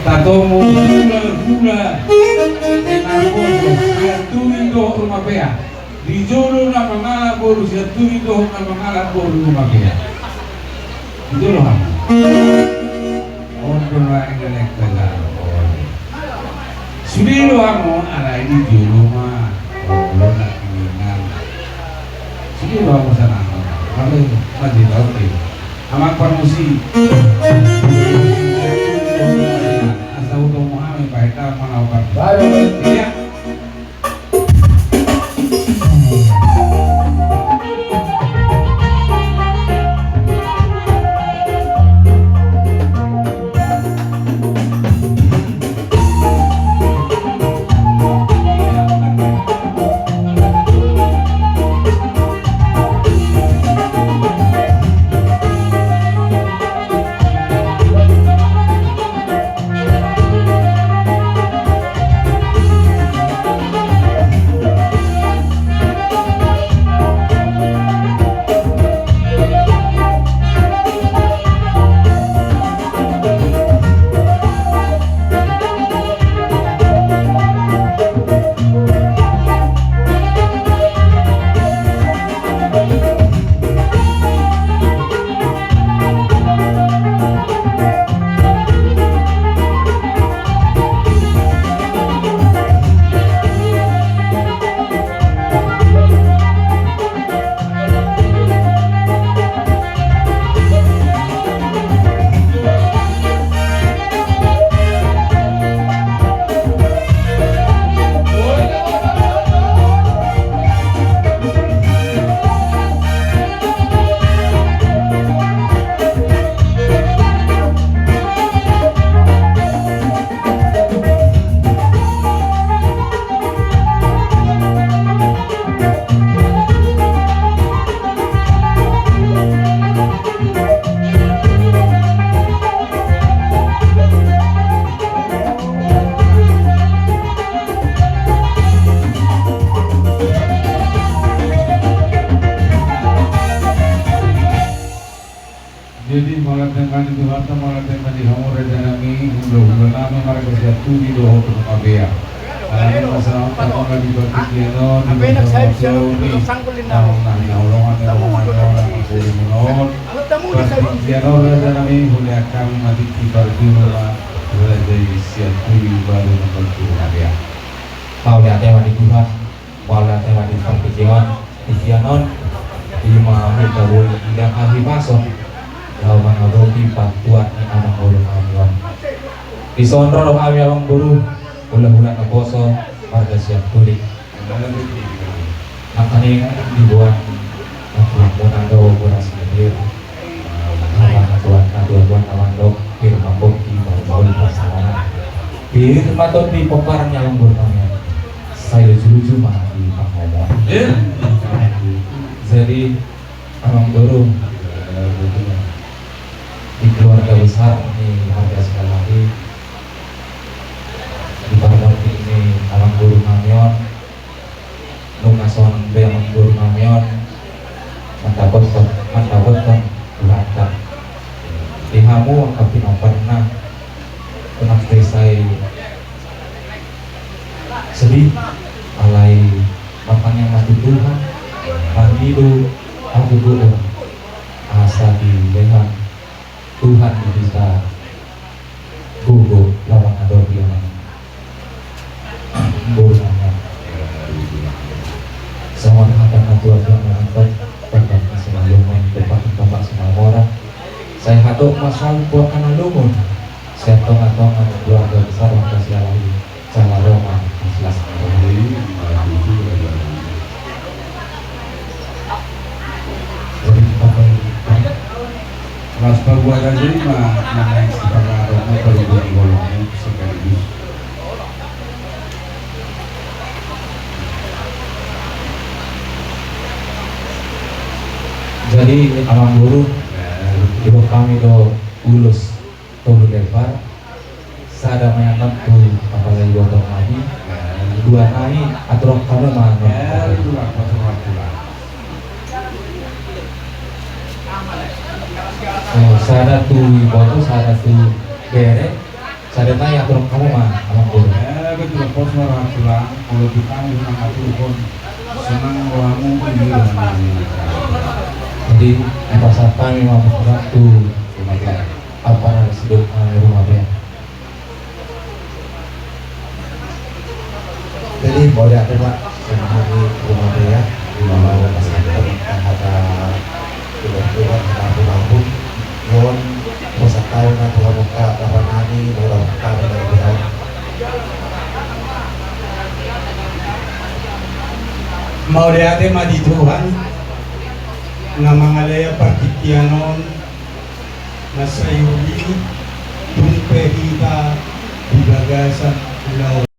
Tatomo hula inaposo siatuindo rumapea di jono na mangala boru siatuindo na mangala boru rumapea itu loh ondo na engelek pelaro sudiro amo ala ini di rumah lo nak ingat sudiro amo sana kalau masih tahu ni amak permusi asal untuk mengalami baiklah melakukan iya. Jadi malah teman itu harta malah teman di hamur dan kami udah lama mereka jatuh di doa untuk kabea. Karena masalah tak di batik piano di masalah di tahun orang yang menol. Batik piano dan kami boleh akan mati di batik lah belajar siatu baru membantu kabea. Kau lihat teman di Tuhan, malah teman di batik piano di mana kita boleh tidak habis masuk. Lawan roki patuan ni anak orang kami di sonro kami abang guru bulan-bulan keposo pada siap tulik makanya dibuat laporan do boras sendiri lawan awan do firma kopi baru pasangan di tempat di peparan yang guru kami saya jujur mah di pangomon jadi abang guru di keluarga besar ini ada sekali lagi di Bandung ini alam guru namion nungason beang guru namion mantapot kan belanda di hamu tapi pernah selesai sedih alai bapaknya mati Tuhan mandi du aku dulu asa di lehan Tuhan bisa gugur lawan ador dia burungnya sama akan aturan menonton tempat selalu main tempat semua orang saya hatuk masal buat anak lumun saya tong-tongan keluarga besar makasih lagi cara Roma jelas Mas perbuatan jadi mah naik sepakat orang perlu digolongnya sekaligus. Jadi alam guru ibu kami do ulus tolu lebar sada mayanam tu apalagi dua tahun lagi dua naik atau kamu mana sada tu ibu sada tu bere Sadana ya turun kamu mah amang guru. Betul pos marah pulang kalau kita menang aku pun senang kamu ini Jadi pasarkan memang waktu apa disebut rumah bea. Jadi boleh ada pak menghari rumah bea di bawah pasarkan ada keluar kampung non pasarkan atau muka lawan hari lawan kami dari bea. Mau diate madi Tuhan nga mga laya partitianon na sa yuli tumpe kita di bagasan ilaw.